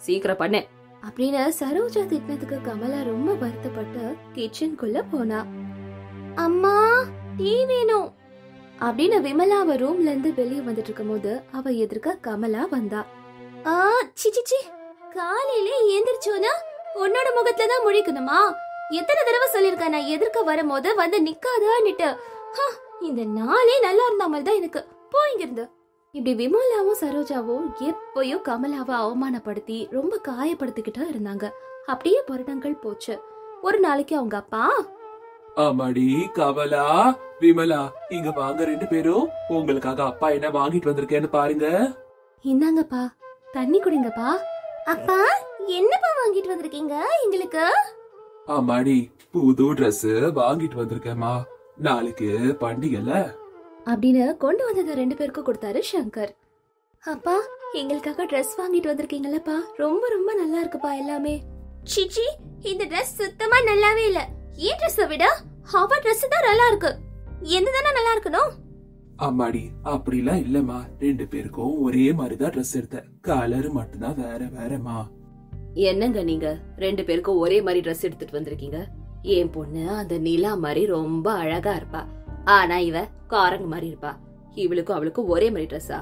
சீக்கிரம் பண்ணு அப்படின்னு சரோஜா திட்டினதுக்கு கமலா ரொம்ப வருத்தப்பட்டு கிச்சனுக்குள்ள போனா. அம்மா, டீ வேணும் அப்படின்னு விமலாவ ரூம்ல இருந்து வெளியே வந்துட்டு இருக்கும் போது அவ எதிர்க்க கமலா வந்தா. சிச்சி, காலையில எந்திரிச்சோனா உன்னோட முகத்துலதான் முழிக்கணுமா? எத்தனை தடவை சொல்லிருக்க நான் எதிர்க்க வரும்போது வந்து நிக்காதான்னுட்டு. இந்த நாளே நல்லா இருந்த மாதிரி தான் எனக்கு. போயிங்க இருந்து. இப்படி விமலாவும் சரோஜாவும் எப்பயும் கமலாவை அவமானப்படுத்தி ரொம்ப காயப்படுத்திக்கிட்டா இருந்தாங்க. அப்படியே வருடங்கள் போச்சு. ஒரு நாளைக்கு அவங்க அப்பா, ஆமாடி கமலா, விமலா, இங்க வாங்க 2 பேரும். உங்களுக்காக அப்பா என்ன வாங்கிட்டு வந்திருக்கேன்னு பாருங்க. இந்தாங்கப்பா, தண்ணி குடிங்கப்பா. அப்பா, என்னப்பா வாங்கிட்டு வந்திருக்கீங்க எங்களுக்கு? ஆமாடி, புது Dress வாங்கிட்டு வந்திருக்கேமா, நாளைக்கு பண்டிகைல அப்படின்னு கொண்டு வந்தத 2 பேருக்கும் கொடுத்தாரு சங்கர். அப்பா, எங்களுக்காக Dress வாங்கிட்டு வந்திருக்கீங்களப்பா, ரொம்ப ரொம்ப நல்லா இருக்குப்பா எல்லாமே. சிச்சி, இந்த Dress சுத்தமா நல்லாவே இல்ல. ஏன் Dress விட அவ Dress தான் நல்லா இருக்கு. என்னதானே நல்லா இருக்கணும்? அம்மாடி, அப்படிலாம் இல்லம்மா, 2 பேருக்கும் ஒரே மாதிரிதான் Dress எடுத்த, கலர் மட்டும்தான் வேற வேறமா. என்னங்க நீங்க 2 பேருக்கும் ஒரே மாதிரி Dress எடுத்துட்டு வந்திருக்கீங்க? என் பொண்ணு அந்த நிலா மாதிரி ரொம்ப அழகா இருப்பா, ஆனா இவ காரங்க மாதிரி இருப்பா. இவளுக்கும் அவளுக்கும் ஒரே மாதிரி ட்ரெஸ்ஸா?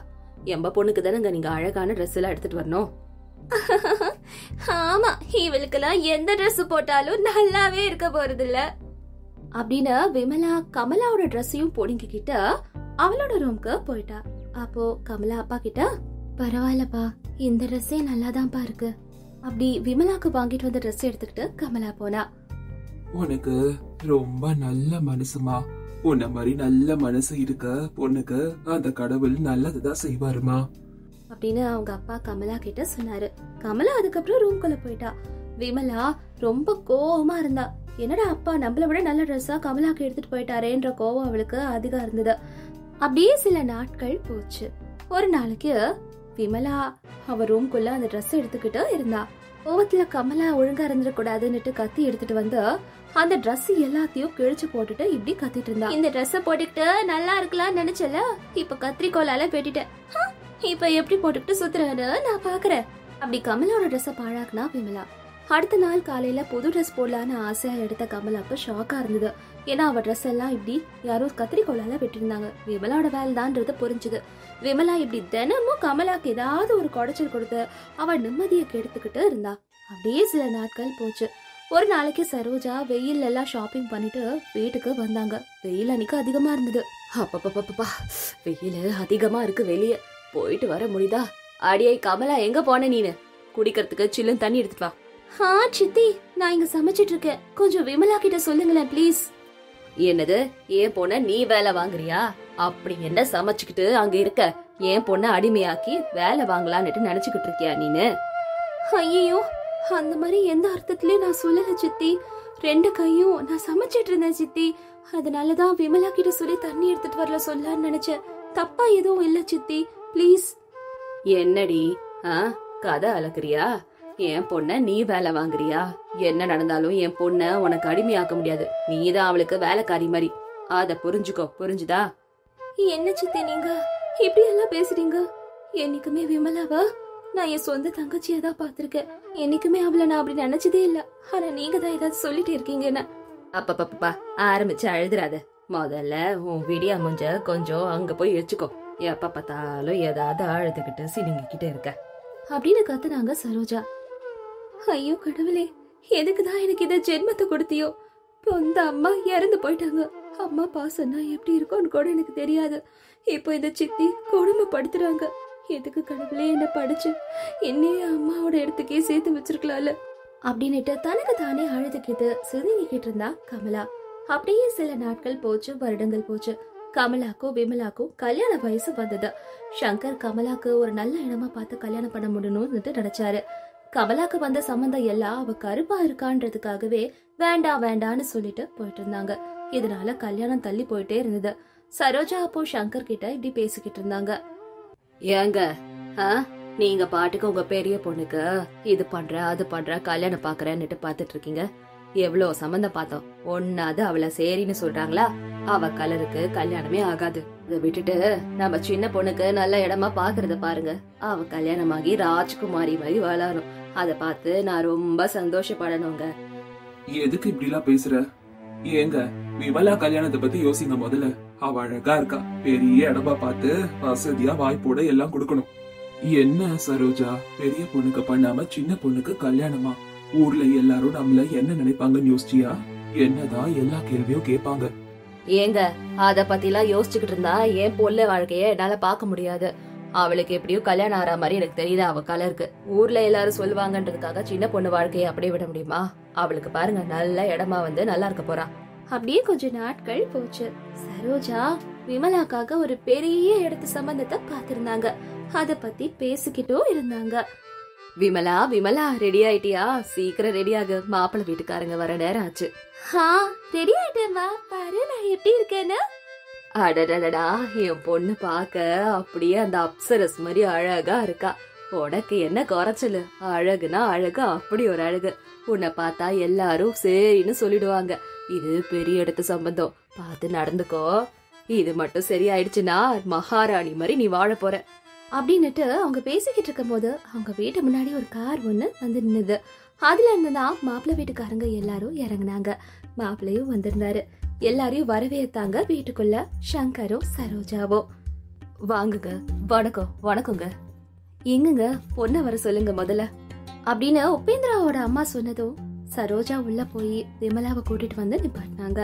எம்ப பொண்ணுக்கு தானங்க நீங்க அழகான Dress எல்லாம் எடுத்துட்டு வரணும். ஆமா, இவளுக்கெல்லாம் எந்த Dress போட்டாலும் நல்லாவே இருக்க போறது இல்ல அப்படின்னு விமலா கமலாவோட Dressையும் பொடிங்கிக்கிட்ட அவளோட ரூம்க்கு போயிட்டா. அப்போ கமலா அப்பா கிட்ட, பரவாயில்லப்பா, இந்த Dressே நல்லாதான்ப்பா இருக்கு அப்படி விமலாக்கு வாங்கிட்டு வந்த Dress எடுத்துக்கிட்டு கமலா போனா. உனக்கு ரொம்ப நல்ல மனசுமா, உன்ன மாதிரி நல்ல மனசு இருக்க பொண்ணுக்கு அந்த கடவுள் நல்லதுதான் செய்வாருமா அப்படின்னு அவங்க அப்பா கமலா கிட்ட சொன்னாரு. கமலா அதுக்கப்புறம் ரூம்குள்ள போயிட்டா. விமலா ரொம்ப கோவமா இருந்தா. என்னடா அப்பா நம்மள விட நல்ல ட்ரெஸ்ஸா கமலாக்கு எடுத்துட்டு போயிட்டாரேன்ற கோவம் அவளுக்கு அதிகம் இருந்தது. அப்படியே சில நாட்கள் போச்சு. ஒரு நாளைக்கு விமலா அவ ரூம்குள்ள அந்த ட்ரெஸ் எடுத்துக்கிட்டு இருந்தா. கோவத்துல கமலா ஒழுங்கா இருந்துடக்கூடாதுன்னுட்டு கத்தி எடுத்துட்டு வந்து அந்த ட்ரெஸ் எல்லாத்தையும் கிழிச்சு போட்டுட்டு இப்படி கத்திட்டு இருந்தா. இந்த ட்ரெஸ்ஸ போட்டுக்கிட்டு நல்லா இருக்கலாம்னு நினைச்சல, இப்ப கத்திரிக்கோலால வெட்டிட்டேன். இப்ப எப்படி போட்டுக்கிட்டு சுத்துறேன்னு நான் பாக்குறேன். அப்படி கமலாவோட ட்ரெஸ்ஸ பாழாக்குனா விமலா. அடுத்த நாள் காலையில புது ட்ரெஸ் போடலான்னு ஆசையா எடுத்த கமலாக்கு ஷாக்கா இருந்தது. ஏன்னா அவ ட்ரெஸ் எல்லாம் இப்படி யாரோ கத்திரிக்கோலால வெட்டிருந்தாங்க. விமலாவோட வேலை தான்றது புரிஞ்சுது. விமலா இப்படி தினமும் கமலாக்கு ஏதாவது ஒரு குடைச்சல் கொடுத்து அவ நிம்மதியை கெடுத்துக்கிட்டு இருந்தா. அப்படியே சில நாட்கள் போச்சு. ஒரு நாளைக்கு சரோஜா வெயில் எல்லாம் ஷாப்பிங் பண்ணிட்டு வீட்டுக்கு வந்தாங்க. வெயில் அன்னைக்கு அதிகமா இருந்தது. அப்பப்பா வெயில் அதிகமா இருக்கு, வெளியே போயிட்டு வர முடியுதா? அடியே கமலா, எங்க போன நீனு? குடிக்கிறதுக்கு சில்லுன்னு தண்ணி எடுத்துட்டு வா. சித்தி, நான் இங்க சமைச்சிட்டு இருக்கேன், கொஞ்சம் விமலா கிட்ட சொல்லுங்களேன் ப்ளீஸ். என்னது, ஏன் பொண்ண நீ வேலை வாங்குறியா? அப்படி என்ன சமைச்சுக்கிட்டு அங்க இருக்க? ஏன் பொண்ண அடிமையாக்கி வேலை வாங்கலான்னு நினைச்சுக்கிட்டு இருக்கியா நீனு? ஐயோ, அந்த மாதிரி எந்த அர்த்தத்திலயும் நான் சொல்லல சித்தி. 2 கையும் நான் சமைச்சிட்டு இருந்தேன் சித்தி. அதனாலதான் விமலா கிட்ட சொல்லி தண்ணி எடுத்துட்டு வரல சொல்லலான்னு நினைச்சேன். தப்பா எதுவும் இல்ல சித்தி, ப்ளீஸ். என்னடி கதை அலக்குறியா? என் பொண்ண நீ வேலை வாங்குறியா? என்ன நடந்தாலும் என் பொண்ண உனக்கு அடிமையாக்க முடியாது. நீதான் அவளுக்கு வேலைக்காரி மாதிரி. அத புரிஞ்சுக்கோ, புரிஞ்சுதா? என்ன சித்தி நீங்க இப்படி எல்லாம் பேசுறீங்க? என்னைக்குமே விமலாவா நான் என் சொந்த தங்கச்சியா தான் பாத்திருக்கேன். என்னைக்குமே அவளை நான் அப்படி நினைச்சதே இல்ல. ஆனா நீங்க தான் ஏதாவது சொல்லிட்டு இருக்கீங்கன்னு. அப்பப்பா ஆரம்பிச்சு அழுதுறாத. முதல்ல உன் விடியா முஞ்ச கொஞ்சம் அங்க போய் வச்சுக்கோ. எப்ப பார்த்தாலும் ஏதாவது அழுதுகிட்டு சினிங்கிக்கிட்டு இருக்க அப்படின்னு கத்துனாங்க சரோஜா. ஐயோ கடவுளே, எதுக்குதான் எனக்கு இத ஜென்மத்தை கொடுத்தியோ? சொந்த அம்மா இறந்து போயிட்டாங்க. அம்மா பாசம்னா எப்படி இருக்கும்னு கூட எனக்கு தெரியாது. இப்போ இந்த சித்தி கொடுமைப்படுத்துறாங்க. எதுக்கு கடவுளே என்ன படிச்சு என்னையே அம்மாவோட இடத்துக்கே சேர்த்து வச்சிருக்கலாம்ல அப்படின்னுட்டு தனக்கு தானே அழுதுக்கிட்டு சிறுங்கிக்கிட்டு இருந்தா கமலா. அப்படியே சில நாட்கள் போச்சு, வருடங்கள் போச்சு. கமலாக்கும் விமலாக்கும் கல்யாண வயசு வந்தது. சங்கர் கமலாக்கு ஒரு நல்ல இடமா பார்த்து கல்யாணம் பண்ண முடியணும்னு நினைச்சாரு. கமலாக்கு வந்த சம்பந்தம் எல்லாம் அவ கருப்பா இருக்கான்றதுக்காகவே வேண்டாம் வேண்டான்னு சொல்லிட்டு போயிட்டு இருந்தாங்க. இதனால கல்யாணம் தள்ளி போயிட்டே இருந்தது. சரோஜா அப்போ சங்கர் கிட்ட இப்படி பேசிக்கிட்டு இருந்தாங்க. ஏங்க நீங்க பாட்டுக்கு உங்க பெரிய பொண்ணுக்கு இது பண்ற அது பண்ற கல்யாணம் பாக்குறேன்னுட்டு பாத்துட்டு இருக்கீங்க. எவ்வளவு சம்பந்தம் பார்த்தோம், ஒன்னாவது அவளை சரின்னு சொல்றாங்களா? அவ கலருக்கு கல்யாணமே ஆகாது. இதை விட்டுட்டு நம்ம சின்ன பொண்ணுக்கு நல்ல இடமா பாக்குறத பாருங்க. அவ கல்யாணமாகி ராஜ்குமாரி மாதிரி வளரும். அத பார்த்து நான் ரொம்ப சந்தோஷப்படணுங்க. எதுக்கு இப்படி எல்லாம் பேசுற? ஏங்க விமலா கல்யாணத்தை பத்தி யோசிங்க முதல்ல. அவ அழகா இருக்கா, பெரிய இடமா பார்த்து வசதியா வாய்ப்போட எல்லாம் கொடுக்கணும். என்ன சரோஜா, பெரிய பொண்ணுக்கு பண்ணாம சின்ன பொண்ணுக்கு கல்யாணமா? ஊர்ல எல்லாரும் நம்மள என்ன நினைப்பாங்கன்னு யோசிச்சியா? என்னதான் எல்லா கேள்வியும் கேட்பாங்க. ஏங்க அத பத்தி எல்லாம் யோசிச்சுக்கிட்டு இருந்தா என் பொண்ணு வாழ்க்கைய என்னால பாக்க முடியாது. அவளுக்கு எப்படியும் கல்யாணம் ஆற மாதிரி எனக்கு தெரியல. அவ கலருக்கு ஊர்ல எல்லாரும் சொல்லுவாங்கன்றதுக்காக சின்ன பொண்ணு வாழ்க்கையை அப்படியே விட முடியுமா? அவளுக்கு பாருங்க நல்ல இடமா வந்து நல்லா இருக்க போறா. அப்படியே கொஞ்ச நாட்கள் போச்சு. சரோஜா விமலாக்காக ஒரு பெரிய இடத்து சம்பந்தத்தை பாத்திருந்தாங்க. அத பத்தி பேசிக்கிட்டும் இருந்தாங்க. விமலா விமலா ரெடி ஆயிட்டியா? சீக்கிரம் ரெடி ஆகு, மாப்பிள்ளை வீட்டுக்காரங்க வர நேரம் ஆச்சு. ரெடி ஆயிட்டேன், பாரு நான் எப்படி இருக்கேன்னு. அடடடா, என் பொண்ணு பாக்க அப்படியே அந்த அப்சரஸ் மாதிரி அழகா இருக்கா. உனக்கு என்ன குறைச்சலு? அழகுனா அழகு, அப்படி ஒரு அழகு. உன்னை பார்த்தா எல்லாரும் சரின்னு சொல்லிடுவாங்க. இது பெரிய இடத்து சம்பந்தம், பார்த்து நடந்துக்கோ. இது மட்டும் சரியாயிடுச்சுன்னா மகாராணி மாதிரி நீ வாழ போற அப்படின்னுட்டு அவங்க பேசிக்கிட்டு இருக்கும் போது அவங்க வீட்டு முன்னாடி ஒரு கார் ஒண்ணு வந்து நின்னுது. அதுல இருந்துதான் மாப்பிள்ளை வீட்டுக்காரங்க எல்லாரும் இறங்குனாங்க. மாப்பிள்ளையும் வந்திருந்தாரு. எல்லாரையும் வரவேற்றாங்க வீட்டுக்குள்ள சங்கரும் சரோஜாவோ. வாங்குங்க. வணக்கம். வணக்கங்க. எங்குங்க பொண்ணை வர சொல்லுங்க முதல்ல அப்படின்னு உபேந்திராவோட அம்மா சொன்னதும் சரோஜா உள்ள போய் விமலாவை கூட்டிட்டு வந்து நிப்பாட்டினாங்க.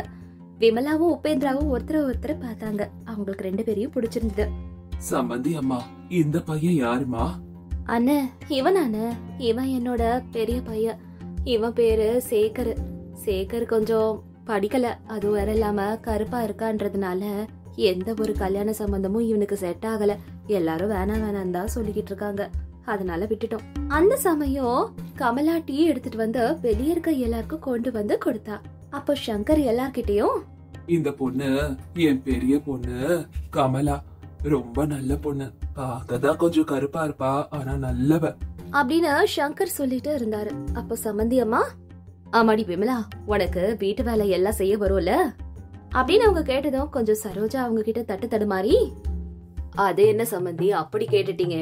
விமலாவும் உபேந்திராவும் ஒருத்தரை பார்த்தாங்க. அவங்களுக்கு 2 பேரையும் பிடிச்சிருந்தது. சம்பந்தி அம்மா, இந்த பையன் யாருமா? அண்ணே, இவன் என்னோட பெரிய பையன். இவன் பேரு சேகர். சேகர் கொஞ்சம் படிக்கல, அது வேற இல்லாம கருப்பா இருக்கான்றதுனால எந்த ஒரு கல்யாண சம்பந்தமும் இவனுக்கு செட் ஆகல. எல்லாரும் வேணாம் தான் சொல்லிக்கிட்டு இருக்காங்க. அதனால விட்டுட்டோம். அந்த சமயம் கமலா டீ எடுத்துட்டு வந்து வெளியே இருக்க எல்லாருக்கும் கொண்டு வந்து கொடுத்தா. அப்போ சங்கர் எல்லார்கிட்டயும், இந்த பொண்ணு என் பெரிய பொண்ணு கமலா, ரொம்ப நல்ல பொண்ணு, பார்க்கதான் கொஞ்சம் கருப்பா இருப்பா, ஆனா நல்லவ அப்படின்னு சங்கர் சொல்லிட்டு இருந்தாரு. அப்போ சம்மந்தி அம்மா, ஆமாடி விமலா, உனக்கு வீட்டு வேலை எல்லாம் செய்ய வரும்ல அப்படின்னு அவங்க கேட்டதும் கொஞ்சம் சரோஜா அவங்க கிட்ட தட்டு தடுமாறி, அது என்ன சம்மந்தி அப்படி கேட்டுட்டீங்க?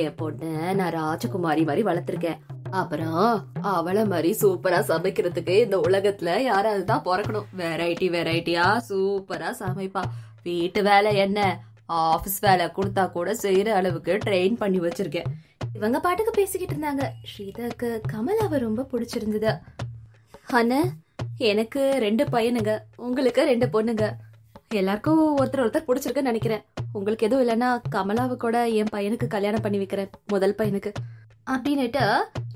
என் பொண்ண நான் ராஜகுமாரி மாதிரி வளர்த்திருக்கேன். அப்புறம் அவளை மாதிரி சூப்பரா சமைக்கிறதுக்கு இந்த உலகத்துல யாராவது தான் பிறக்கணும். வெரைட்டியா சூப்பரா சமைப்பா. வீட்டு வேலை என்ன, ஆபீஸ் வேலை கொடுத்தா கூட செய்யற அளவுக்கு ட்ரெயின் பண்ணி வச்சிருக்கேன். இவங்க பாட்டுக்கு பேசிக்கிட்டு இருந்தாங்க. ஸ்ரீதருக்கு கமலாவை ரொம்ப பிடிச்சிருந்தது. அண்ணா, எனக்கு 2 பையனுங்க, உங்களுக்கு 2 பொண்ணுங்க. எல்லாருக்கும் ஒருத்தர் பிடிச்சிருக்குன்னு நினைக்கிறேன். உங்களுக்கு எதுவும் இல்லைன்னா கமலாவை கூட என் பையனுக்கு கல்யாணம் பண்ணி வைக்கிறேன், முதல் பையனுக்கு அப்படின்னுட்டு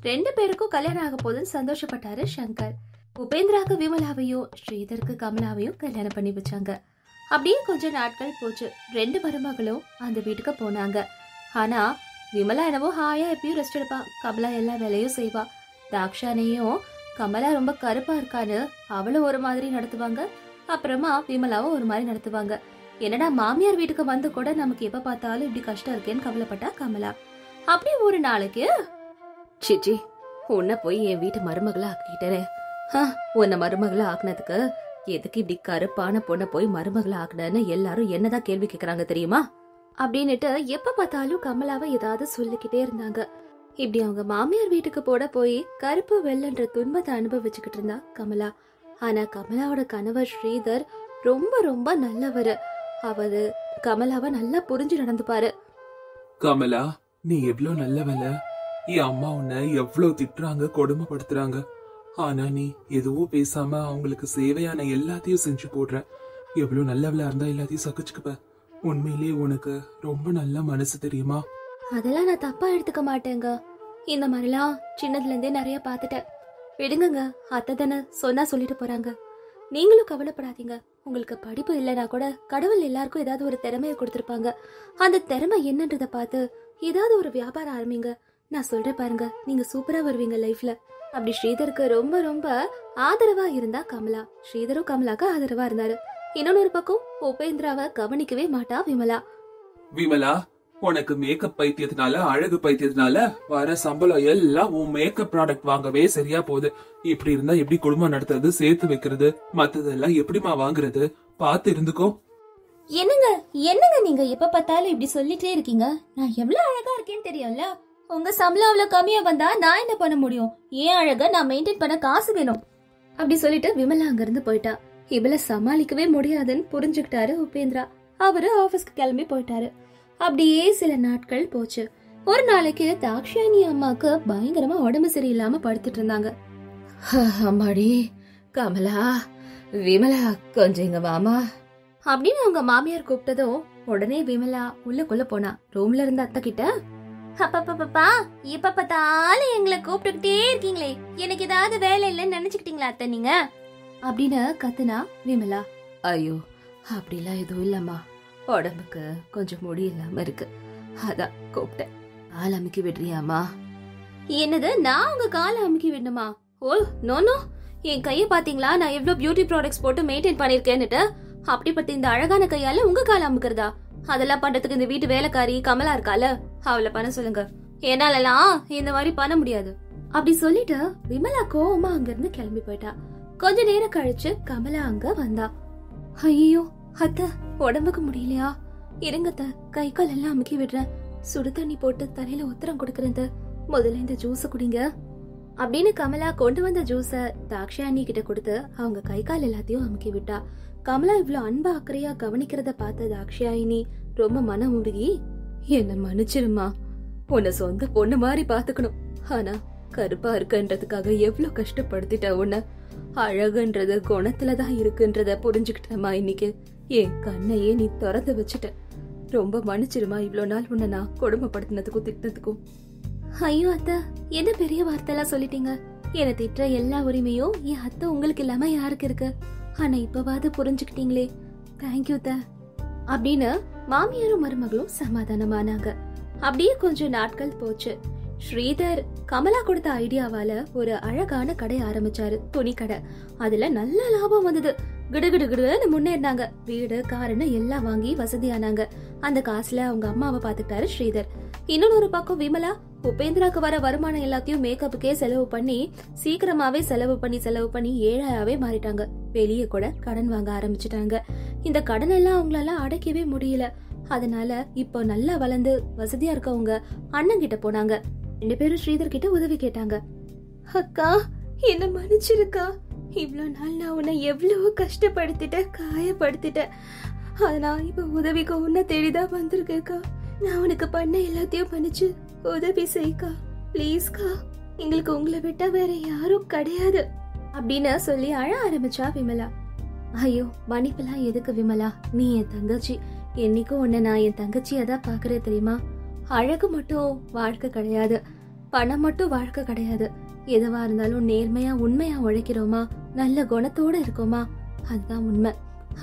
2 பேருக்கும் கல்யாணம் ஆக போதுன்னு சந்தோஷப்பட்டாரு சங்கர். உபேந்திராக்கு விமலாவையும் ஸ்ரீதருக்கு கமலாவையும் கல்யாணம் பண்ணி வச்சாங்க. அப்படியே கொஞ்ச நாட்கள் போச்சு. 2 மருமகளும் அந்த வீட்டுக்கு போனாங்க. ஆனா விமலா என்னவோ ஹாயா எப்பயும் ரெஸ்ட் எடுப்பா, கமலா எல்லா வேலையும் செய்வா. தாக்ஷானையும் கமலா ரொம்ப கருப்பா இருக்கான்னு அவளும் ஒரு மாதிரி நடத்துவாங்க, அப்புறமா விமலாவும் ஒரு மாதிரி நடத்துவாங்க. என்னடா மாமியார் வீட்டுக்கு வந்து கூட நமக்கு எப்ப பார்த்தாலும் இப்படி கஷ்டம் இருக்கேன்னு கவலைப்பட்டா கமலா. அப்படி ஒரு நாளைக்கு, சிச்சி உன்னை போய் என் வீட்டு மருமகளா ஆக்கிட்டே, உன்னை மருமகளா ஆக்குனதுக்கு எதுக்கு இப்படி கருப்பான பொண்ணை போய் மருமகளா ஆக்குனன்னு எல்லாரும் என்னதான் கேள்வி கேக்குறாங்க தெரியுமா அப்படின்னுட்டு எப்ப பார்த்தாலும் கமலாவை ஏதாவது சொல்லிக்கிட்டே இருந்தாங்க. இப்படி அவங்க மாமியார் வீட்டுக்கு போய் கருப்பு வெள்ளன்ற துன்பத்தை அனுபவிச்சுக்கிட்டு இருந்தா கமலா. ஆனா கமலாவோட கணவர் ஸ்ரீதர் ரொம்ப ரொம்ப நல்லவரு. அவரு கமலாவை நல்லா புரிஞ்சு நடந்துப்பாரு. கமலா, நீ எவ்வளவு நல்லவல. என் அம்மா உன்னை எவ்வளவு திட்டுறாங்க, கொடுமைப்படுத்துறாங்க. ஆனா நீ எதுவும் பேசாம அவங்களுக்கு சேவையான எல்லாத்தையும் செஞ்சு போடுற. எவ்வளவு நல்லவளா இருந்தா எல்லாத்தையும் சகிச்சுக்குப்ப. உண்மையிலேயே உனக்கு ரொம்ப நல்ல மனசு தெரியுமா? அதெல்லாம் நான் தப்பா எடுத்துக்க மாட்டேங்க. இந்த மாதிரிலாம் சின்னதுல இருந்தே நிறைய பாத்துட்டேன். விடுங்க, அத்தை தானே சொன்னா சொல்லிட்டு போறாங்க. நீங்களும் கவலைப்படாதீங்க. உங்களுக்கு படிப்பு இல்லைன்னா கூட கடவுள் எல்லாருக்கும் ஏதாவது ஒரு திறமையை கொடுத்திருப்பாங்க. அந்த திறமை என்னன்றத பார்த்து ஏதாவது ஒரு வியாபாரம் ஆரம்பிங்க. நான் சொல்றேன் பாருங்க, நீங்க சூப்பரா வருவீங்க லைஃப்ல. அப்படி ஸ்ரீதருக்கு ரொம்ப ரொம்ப ஆதரவா இருந்தா கமலா. ஸ்ரீதரும் கமலாக்கு ஆதரவா இருந்தாரு. இன்னொரு பக்கம் உபேந்திராவை கவனிக்கவே மாட்டா விமலா. விமலா, உனக்கு மேக்கப் பைத்தியத்தினால, அழகு பைத்தியத்தினால வர சம்பளம் எல்லாம் உன் மேக்கப் ப்ராடக்ட் வாங்கவே சரியா போகுது. இப்படி இருந்தா எப்படி குடும்பம் நடத்துறது, சேர்த்து வைக்கிறது, மத்ததெல்லாம் எப்படிமா வாங்குறது? பார்த்து இருந்துக்கோ. என்னங்க நீங்க எப்ப பார்த்தாலும் இப்படி சொல்லிட்டே இருக்கீங்க? நான் எவ்வளவு அழகா இருக்கேன்னு தெரியும்ல. உங்க சம்பளம் அவ்வளவு கம்மியா வந்தா நான் என்ன பண்ண முடியும்? ஏன் அழகா நான் மெயின்டைன் பண்ண காசு வேணும் அப்படி சொல்லிட்டு விமலா அங்க இருந்து போயிட்டா. இவள சமாளிக்கவே முடியாதுன்னு புரிஞ்சுக்கிட்டாரு உபேந்திரா. அவரு ஆபீஸ்க்கு கிளம்பி போயிட்டாரு. அப்படியே சில நாட்கள் போச்சு. ஒரு நாளைக்கு தாக்ஷாயணி அம்மாக்கு பயங்கரமா உடம்பு சரியில்லாம படுத்துட்டு இருந்தாங்க. அம்மாடி கமலா, விமலா கொஞ்சம் இங்க வாமா அப்படின்னு அவங்க மாமியார் கூப்பிட்டதும் உடனே விமலா உள்ளுக்குள்ள போனா. ரூம்ல இருந்த அத்தை கிட்ட, அப்பா இப்ப பார்த்தாலும் எங்களை கூப்பிட்டுக்கிட்டே இருக்கீங்களே, எனக்கு ஏதாவது வேலை இல்லைன்னு நினைச்சுக்கிட்டீங்களா அத்தை நீங்க அப்படின்னு கத்துனா விமலா. ஐயோ அப்படிலாம் எதுவும் இல்லம்மா, உடம்புக்கு கொஞ்சம் முடியலாம இருக்கு, அதான் கூப்பிட்டேன். கால் அமுக்கி விடுறியாமா? என்னது, நான் உங்க காலை அமுக்கி விடணுமா? ஓ நோ, என் கைய பாத்தீங்களா, நான் எவ்வளவு பியூட்டி ப்ராடக்ட்ஸ் போட்டு மெயின்டைன் பண்ணிருக்கேன்னுட்டு. அப்படிப்பட்ட இந்த அழகான கையால உங்க காலை அமுக்குறதா? அதெல்லாம் பண்றதுக்கு இந்த வீட்டு வேலைக்காரி கமலா இருக்கால, அவளை பண்ண சொல்லுங்க. என்னாலலாம் இந்த மாதிரி பண்ண முடியாது அப்படி சொல்லிட்டு விமலா கோவமா அங்க இருந்து கிளம்பி போயிட்டா. கொஞ்ச நேரம் கழிச்சு கமலா அங்க வந்தா. ஐயோ அத்தை, உடம்புக்கு முடியலையா? இருங்கத்த, கை கால் எல்லாம் அமுக்கி விடுறேன், சுடு தண்ணி போட்டு தலையில உத்தரம் கொடுக்கறது, முதல்ல இந்த ஜூஸ குடிங்க அப்படின்னு கமலா கொண்டு வந்த ஜூஸ தாக்ஷாயணி கிட்ட கொடுத்து அவங்க கை கால் எல்லாத்தையும் அமுக்கி விட்டா. கமலா இவ்வளவு அன்பா அக்கறையா கவனிக்கிறத பார்த்த தாக்ஷாயினி ரொம்ப மனம் உருகி, என்ன மன்னிச்சிருமா, உன்னை சொந்த பொண்ணு மாதிரி பாத்துக்கணும், ஆனா கருப்பா இருக்குன்றதுக்காக எவ்வளவு கஷ்டப்படுத்திட்ட உன்ன. அழகுன்றது குணத்துலதான் இருக்குன்றத புரிஞ்சுக்கிட்டமா இன்னைக்கு. என் கண்ணையே நீ திறந்து வச்சுட்ட, ரொம்ப மன்னிச்சிருமா, இவ்வளவு நாள் உன்னை நான் கொடுமைப்படுத்தினதுக்கும் திட்டத்துக்கும். ஐயோ அத்தை, என்ன பெரிய வார்த்தைலாம் சொல்லிட்டீங்க. என்னை திட்டுற எல்லா உரிமையும் என் அத்தை உங்களுக்கு இல்லாம யாருக்கு இருக்கு? ஆனா இப்பவாது புரிஞ்சுக்கிட்டீங்களே, தேங்க்யூ த அப்படின்னு மாமியாரும் மருமகளும் சமாதானமானாங்க. அப்படியே கொஞ்சம் நாட்கள் போச்சு. ஸ்ரீதர் கமலா கொடுத்த ஐடியாவால ஒரு அழகான கடை ஆரம்பிச்சாரு, துணி கடை. அதுல நல்ல லாபம் வந்தது. கிடுகிடுகிடுன்னு முன்னேறினாங்க. வீடு காருன்னு எல்லாம் வாங்கி வசதியானாங்க. அந்த காசுல அவங்க அம்மாவை பாத்துக்கிட்டாரு ஸ்ரீதர். இன்னொரு பக்கம் விமலா உபேந்திராக்கு வர வருமானம் எல்லாத்தையும் மேக்கப்புக்கே செலவு பண்ணி சீக்கிரமாவே செலவு பண்ணி ஏழையாவே மாறிட்டாங்க. வெளியே கூட கடன் வாங்க ஆரம்பிச்சுட்டாங்க. இந்த கடன் எல்லாம் அவங்களால அடைக்கவே முடியல. அதனால இப்போ நல்லா வளர்ந்து வசதியா இருக்கவங்க அண்ணன் கிட்ட போனாங்க. 2 பேரும் ஸ்ரீதர் கிட்ட உதவி கேட்டாங்க. அக்கா, என்ன மன்னிச்சிருக்கா. இவ்வளவு நாள் நான் உன்னை எவ்வளவு கஷ்டப்படுத்திட்டேன், காயப்படுத்திட்டேன். ஆனா இப்ப உதவிக்கு உன்னை தேடிதான் வந்திருக்கேக்கா. நான் உனக்கு பண்ண எல்லாத்தையும் மன்னிச்சு உதவி செய்க்கா, பிளீஸ்கா. எங்களுக்கு உங்களை விட்டா வேற யாரும் கிடையாது அப்படின்னு சொல்லி அழ ஆரம்பிச்சா விமலா. ஐயோ, மன்னிப்பெல்லாம் எதுக்கு விமலா, நீ என் தங்கச்சி. என்னைக்கும் உன்னை நான் என் தங்கச்சியா தான் பாக்குறேன் தெரியுமா. அழகு மட்டும் வாழ்க்கை கிடையாது, பணம் மட்டும் வாழ்க்கை கிடையாது. எதுவா இருந்தாலும் நேர்மையா உண்மையா உழைக்கிறோமா, நல்ல குணத்தோட இருக்கோமா, அதுதான் உண்மை.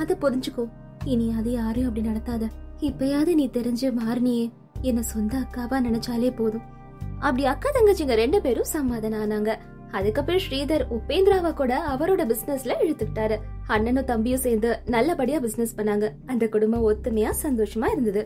அத புரிஞ்சுக்கோ. இனி அது யாரையும் அப்படி நடத்தாத. இப்பயாவது நீ தெரிஞ்சு மாறினியே, என்ன சொந்த அக்காவா நினைச்சாலே போதும். அப்படி அக்கா தங்கச்சிங்க 2 பேரும் சமாதானம் ஆனாங்க. அதுக்கப்புறம் ஸ்ரீதர் உபேந்திராவை கூட அவரோட பிசினஸ்ல இழுத்துக்கிட்டாரு. அண்ணனும் தம்பியும் சேர்ந்து நல்லபடியா பிசினஸ் பண்ணாங்க. அந்த குடும்பம் ஒத்துமையா சந்தோஷமா இருந்தது.